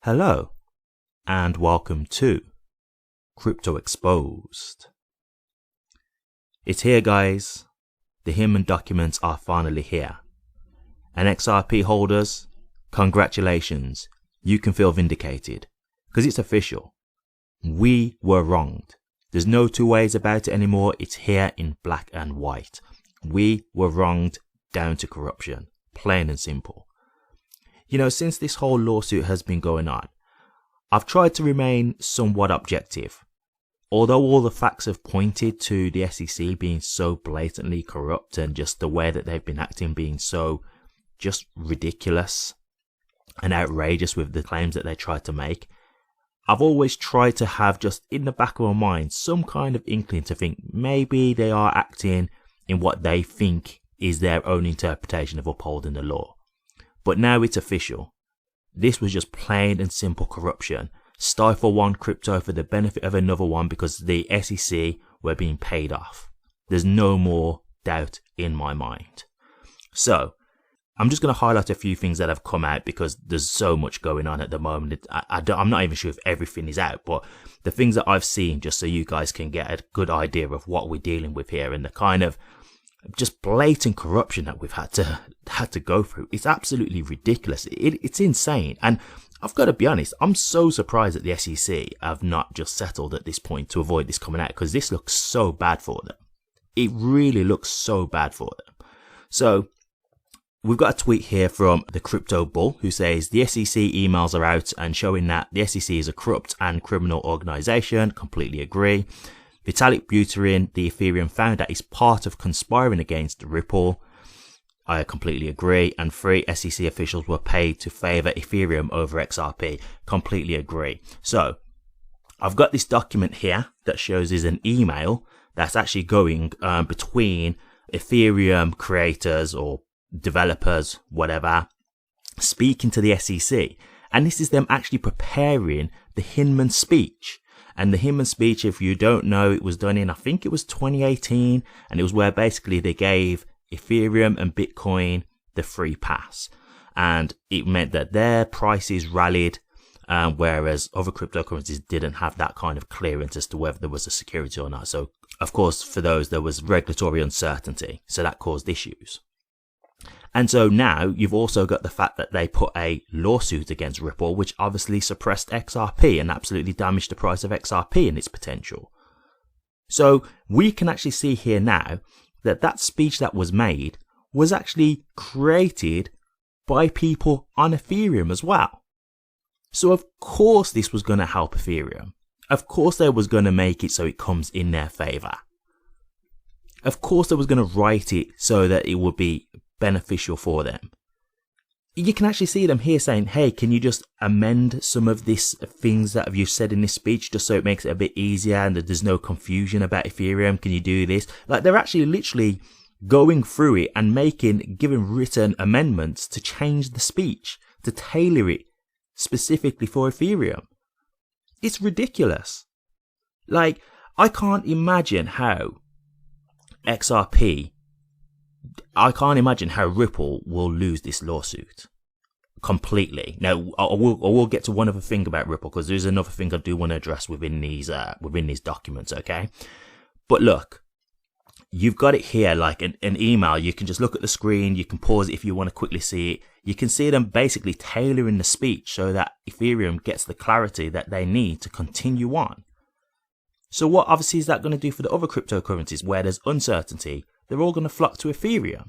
Hello, and welcome to Crypto Exposed. It's here, guys. The HINMAN documents are finally here. And XRP holders, congratulations. You can feel vindicated, because it's official. We were wronged. There's no two ways about it anymore. It's here in black and white. We were wronged down to corruption, plain and simple. You know, since this whole lawsuit has been going on, I've tried to remain somewhat objective. Although all the facts have pointed to the SEC being so blatantly corrupt and just the way that they've been acting being so just ridiculous and outrageous with the claims that they tried to make, I've always tried to have just in the back of my mind some kind of inkling to think maybe they are acting in what they think is their own interpretation of upholding the law. But now it's official. This was just plain and simple corruption. Stifle one crypto for the benefit of another one because the SEC were being paid off. There's no more doubt in my mind. So, I'm just going to highlight a few things that have come out because there's so much going on at the moment. I'm not even sure if everything is out, but the things that I've seen, just so you guys can get a good idea of what we're dealing with here and the kind of just blatant corruption that we've had to go through. It's absolutely ridiculous. It's insane. And I've got to be honest, I'm so surprised that the SEC have not just settled at this point to avoid this coming out, because this looks so bad for them. It really looks so bad for them. So we've got a tweet here from the Crypto Bull who says the SEC emails are out and showing that the SEC is a corrupt and criminal organization. Completely agree. Vitalik Buterin, the Ethereum founder, is part of conspiring against Ripple. I completely agree. And 3 SEC officials were paid to favor Ethereum over XRP. Completely agree. So I've got this document here that shows is an email that's actually going between Ethereum creators or developers, whatever, speaking to the SEC. And this is them actually preparing the HINMAN speech. And the HINMAN speech, if you don't know, it was done in, I think it was 2018. And it was where basically they gave Ethereum and Bitcoin the free pass. And it meant that their prices rallied, whereas other cryptocurrencies didn't have that kind of clearance as to whether there was a security or not. So, of course, for those, there was regulatory uncertainty. So that caused issues. And so now you've also got the fact that they put a lawsuit against Ripple, which obviously suppressed XRP and absolutely damaged the price of XRP and its potential. So we can actually see here now that that speech that was made was actually created by people on Ethereum as well. So of course this was going to help Ethereum. Of course they was going to make it so it comes in their favor. Of course they was going to write it so that it would be beneficial for them. You can actually see them here saying, hey, can you just amend some of these things that you've said in this speech just so it makes it a bit easier and that there's no confusion about Ethereum? Can you do this? Like, they're actually literally going through it and giving written amendments to change the speech, to tailor it specifically for Ethereum. It's ridiculous. Like, I can't imagine how Ripple will lose this lawsuit completely. Now, I will get to one other thing about Ripple because there's another thing I do want to address within these documents, okay? But look, you've got it here like an email. You can just look at the screen. You can pause it if you want to quickly see it. You can see them basically tailoring the speech so that Ethereum gets the clarity that they need to continue on. So what obviously is that going to do for the other cryptocurrencies where there's uncertainty? They're all going to flock to Ethereum.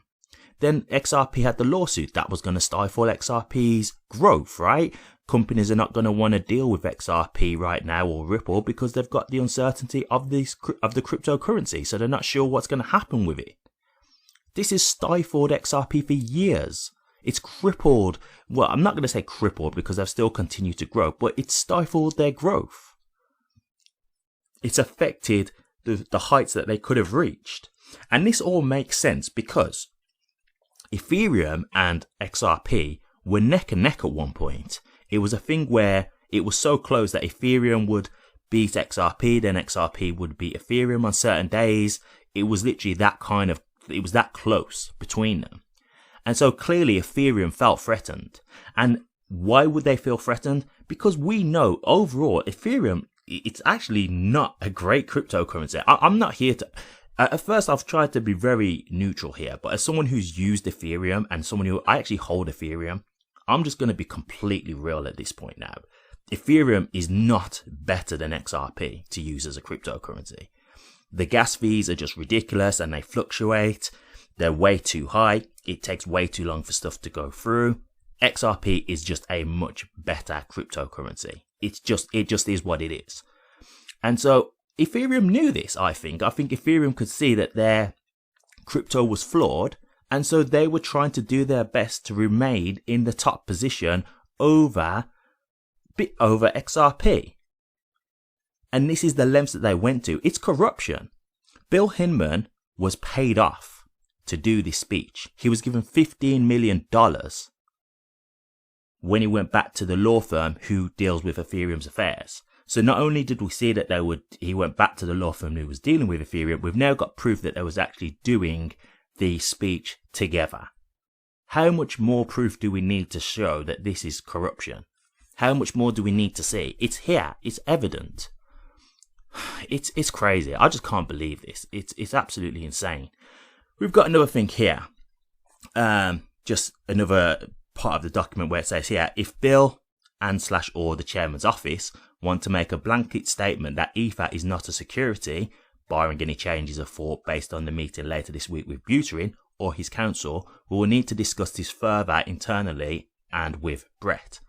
Then XRP had the lawsuit that was going to stifle XRP's growth, right? Companies are not going to want to deal with XRP right now or Ripple because they've got the uncertainty of the cryptocurrency, so they're not sure what's going to happen with it. This has stifled XRP for years. It's crippled. Well, I'm not going to say crippled because they've still continued to grow, but it's stifled their growth. It's affected the heights that they could have reached. And this all makes sense because Ethereum and XRP were neck and neck at one point. It was a thing where it was so close that Ethereum would beat XRP, then XRP would beat Ethereum on certain days. It was literally it was that close between them. And so clearly Ethereum felt threatened. And Why would they feel threatened? Because we know overall Ethereum, it's actually not a great cryptocurrency. I'm not here to... At first, I've tried to be very neutral here, but as someone who's used Ethereum and someone who I actually hold Ethereum, I'm just going to be completely real at this point now. Ethereum is not better than XRP to use as a cryptocurrency. The gas fees are just ridiculous and they fluctuate. They're way too high. It takes way too long for stuff to go through. XRP is just a much better cryptocurrency. It just is what it is. And so Ethereum knew this, I think. I think Ethereum could see that their crypto was flawed. And so they were trying to do their best to remain in the top position over XRP. And this is the lengths that they went to. It's corruption. Bill HINMAN was paid off to do this speech. He was given $15 million when he went back to the law firm who deals with Ethereum's affairs. So not only did we see that he went back to the law firm who was dealing with Ethereum, we've now got proof that they was actually doing the speech together. How much more proof do we need to show that this is corruption? How much more do we need to see? It's here. It's evident. It's crazy. I just can't believe this. It's absolutely insane. We've got another thing here. Just another part of the document where it says here, if Bill and/or the chairman's office want to make a blanket statement that Ether is not a security, barring any changes of thought based on the meeting later this week with Buterin or his counsel, we will need to discuss this further internally and with Brett.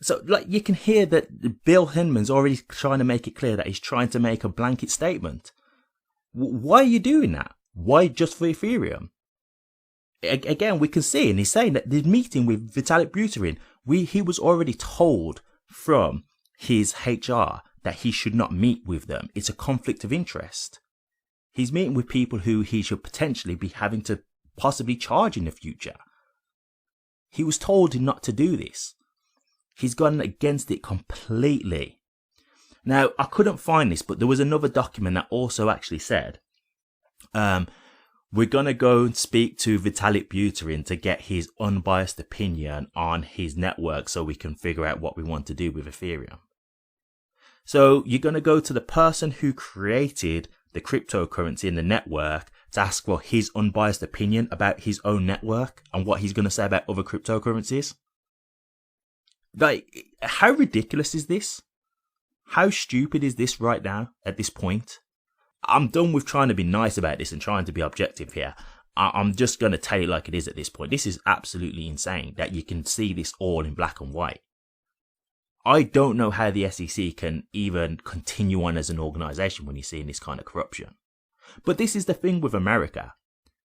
So, like, you can hear that Bill HINMAN's already trying to make it clear that he's trying to make a blanket statement. Why are you doing that? Why just for Ethereum? Again, we can see, and he's saying that the meeting with Vitalik Buterin, he was already told from his HR that he should not meet with them. It's a conflict of interest. He's meeting with people who he should potentially be having to possibly charge in the future. He was told not to do this. He's gone against it completely. Now, I couldn't find this, but there was another document that also actually said, we're going to go and speak to Vitalik Buterin to get his unbiased opinion on his network so we can figure out what we want to do with Ethereum. So you're going to go to the person who created the cryptocurrency in the network to ask for his unbiased opinion about his own network and what he's going to say about other cryptocurrencies? Like, how ridiculous is this? How stupid is this right now at this point? I'm done with trying to be nice about this and trying to be objective here. I'm just going to tell you like it is at this point. This is absolutely insane that you can see this all in black and white. I don't know how the SEC can even continue on as an organization when you're seeing this kind of corruption. But this is the thing with America.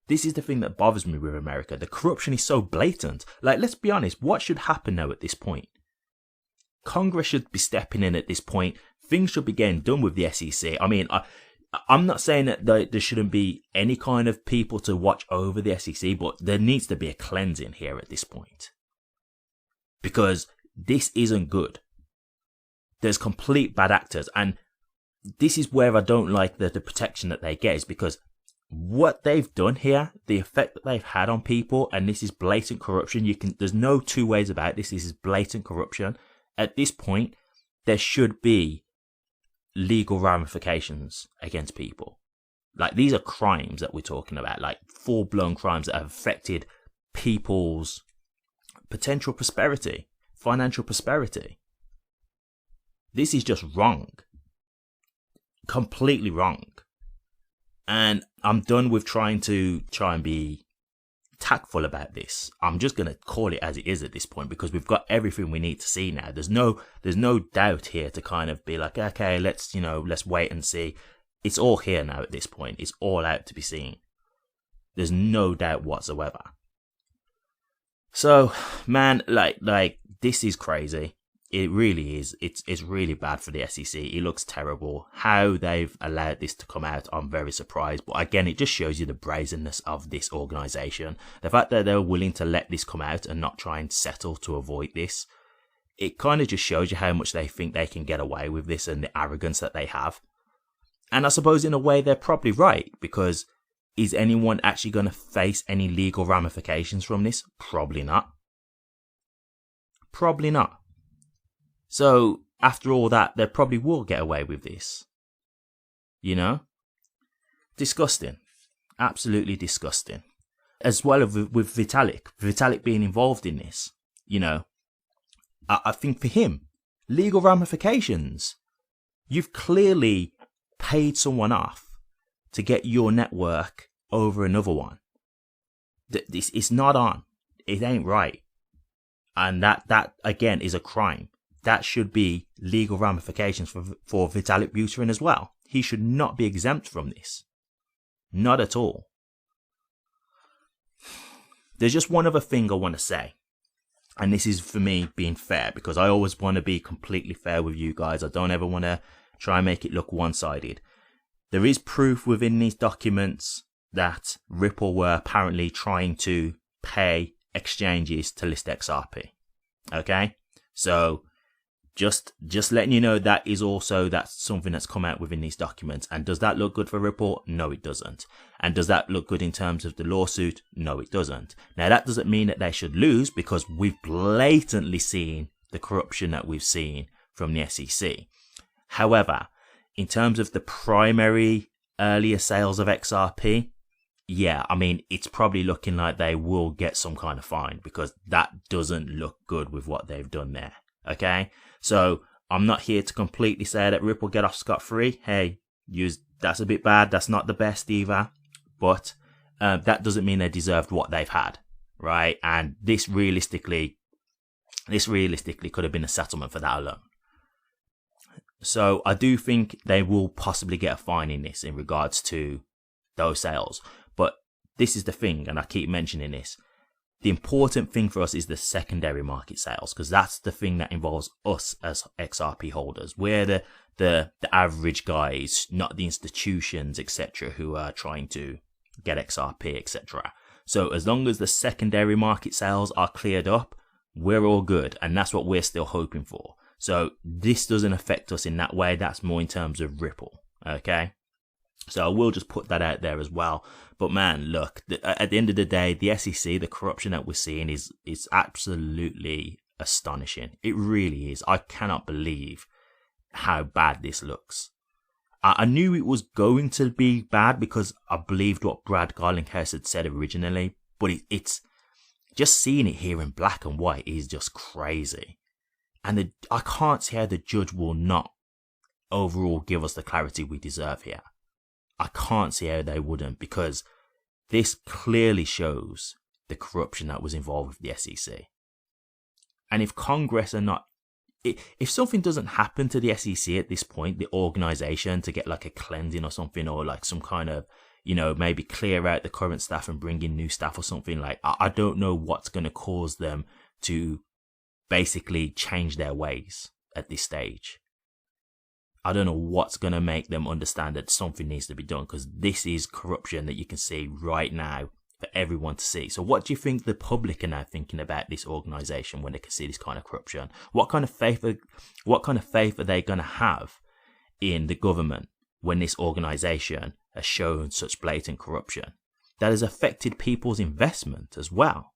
This is the thing that bothers me with America. The corruption is so blatant. Like, let's be honest, what should happen now at this point? Congress should be stepping in at this point. Things should be getting done with the SEC. I mean, I'm not saying that there shouldn't be any kind of people to watch over the SEC, but there needs to be a cleansing here at this point. Because this isn't good. There's complete bad actors. And this is where I don't like the protection that they get, is because what they've done here, the effect that they've had on people, and this is blatant corruption. There's no two ways about this. This is blatant corruption. At this point, there should be legal ramifications against people. Like, these are crimes that we're talking about, like full-blown crimes that have affected people's potential prosperity, financial prosperity. This is just wrong. Completely wrong. And I'm done with trying and be tactful about this. I'm just going to call it as it is at this point, because we've got everything we need to see now. There's no doubt here to kind of be like, okay, let's wait and see. It's all here now at this point. It's all out to be seen. There's no doubt whatsoever. So, man, like this is crazy. It really is. It's really bad for the SEC. It looks terrible. How they've allowed this to come out, I'm very surprised. But again, it just shows you the brazenness of this organization. The fact that they're willing to let this come out and not try and settle to avoid this, it kind of just shows you how much they think they can get away with this and the arrogance that they have. And I suppose in a way they're probably right, because is anyone actually going to face any legal ramifications from this? Probably not. Probably not. So after all that, they probably will get away with this. You know? Disgusting. Absolutely disgusting. As well as with Vitalik being involved in this, you know, I think for him, legal ramifications. You've clearly paid someone off to get your network over another one. This it's not on. It ain't right. And that again is a crime. That should be legal ramifications for Vitalik Buterin as well. He should not be exempt from this. Not at all. There's just one other thing I want to say. And this is for me being fair, because I always want to be completely fair with you guys. I don't ever want to try and make it look one-sided. There is proof within these documents that Ripple were apparently trying to pay exchanges to list XRP. Okay? So just letting you know that's something that's come out within these documents. And does that look good for Ripple? No, it doesn't. And does that look good in terms of the lawsuit? No, it doesn't. Now, that doesn't mean that they should lose, because we've blatantly seen the corruption that we've seen from the SEC. However, in terms of the primary earlier sales of XRP, yeah, I mean, it's probably looking like they will get some kind of fine, because that doesn't look good with what they've done there. Okay? So I'm not here to completely say that Ripple get off scot-free. Hey, that's a bit bad. That's not the best either. But that doesn't mean they deserved what they've had, right? And this realistically could have been a settlement for that alone. So I do think they will possibly get a fine in this in regards to those sales. But this is the thing, and I keep mentioning this. The important thing for us is the secondary market sales, because that's the thing that involves us as XRP holders. We're the average guys, not the institutions, etc., who are trying to get XRP, etc. So as long as the secondary market sales are cleared up, we're all good, and that's what we're still hoping for. So this doesn't affect us in that way. That's more in terms of Ripple. Okay. So I will just put that out there as well. But man, look, at the end of the day, the SEC, the corruption that we're seeing is absolutely astonishing. It really is. I cannot believe how bad this looks. I knew it was going to be bad because I believed what Brad Garlinghouse had said originally. But it's just seeing it here in black and white is just crazy. And I can't see how the judge will not overall give us the clarity we deserve here. I can't see how they wouldn't, because this clearly shows the corruption that was involved with the SEC. And if Congress are not, if something doesn't happen to the SEC at this point, the organization, to get like a cleansing or something, or like some kind of, you know, maybe clear out the current staff and bring in new staff or something, like, I don't know what's going to cause them to basically change their ways at this stage. I don't know what's going to make them understand that something needs to be done, because this is corruption that you can see right now for everyone to see. So what do you think the public are now thinking about this organization when they can see this kind of corruption? What kind of faith are they going to have in the government when this organization has shown such blatant corruption that has affected people's investment as well?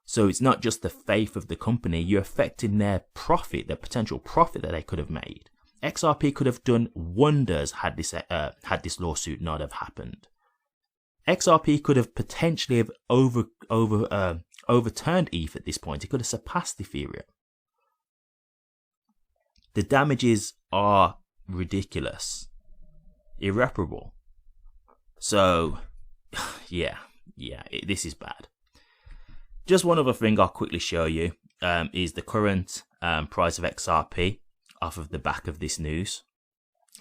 So it's not just the faith of the company, you're affecting their profit, their potential profit that they could have made. XRP could have done wonders had this lawsuit not have happened. XRP could have potentially have overturned ETH at this point. It could have surpassed Ethereum. The damages are ridiculous, irreparable. So, yeah, this is bad. Just one other thing I'll quickly show you is the current price of XRP. Off of the back of this news,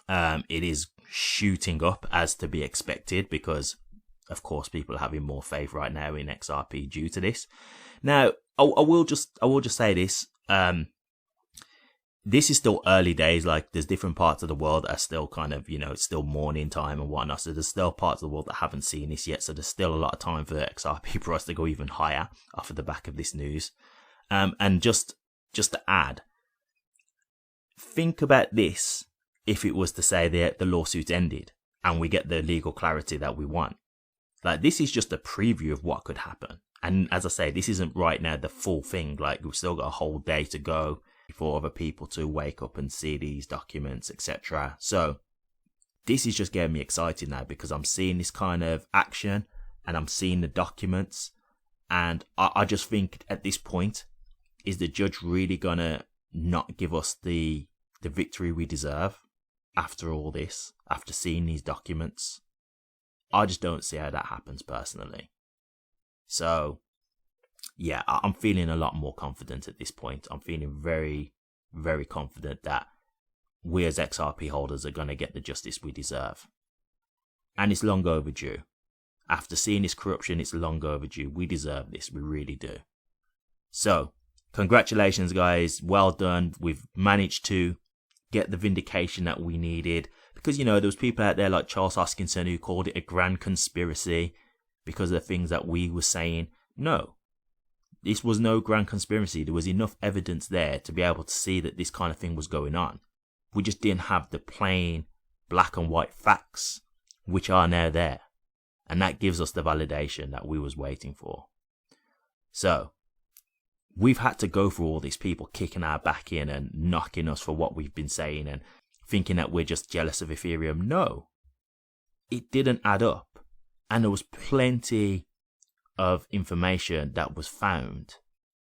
it is shooting up as to be expected, because of course people are having more faith right now in XRP due to this. Now, I will just say this. This is still early days. Like, there's different parts of the world that are still kind of, you know, it's still morning time and whatnot. So there's still parts of the world that haven't seen this yet. So there's still a lot of time for the XRP price to go even higher off of the back of this news. And just to add, think about this if it was to say that the lawsuit ended and we get the legal clarity that we want. Like, this is just a preview of what could happen. And as I say, this isn't right now the full thing. Like, we've still got a whole day to go for other people to wake up and see these documents, etc. So this is just getting me excited now, because I'm seeing this kind of action and I'm seeing the documents. And I just think at this point, is the judge really gonna not give us the victory we deserve after all this, after seeing these documents? I just don't see how that happens personally. So yeah, I'm feeling a lot more confident at this point. I'm feeling very, very confident that we as XRP holders are going to get the justice we deserve. And it's long overdue. After seeing this corruption, it's long overdue. We deserve this. We really do. So, congratulations, guys. Well done. We've managed to get the vindication that we needed. Because, you know, there was people out there like Charles Hoskinson who called it a grand conspiracy because of the things that we were saying. No. This was no grand conspiracy. There was enough evidence there to be able to see that this kind of thing was going on. We just didn't have the plain black and white facts, which are now there. And that gives us the validation that we was waiting for. So, we've had to go through all these people kicking our back in and knocking us for what we've been saying and thinking that we're just jealous of Ethereum. No, it didn't add up. And there was plenty of information that was found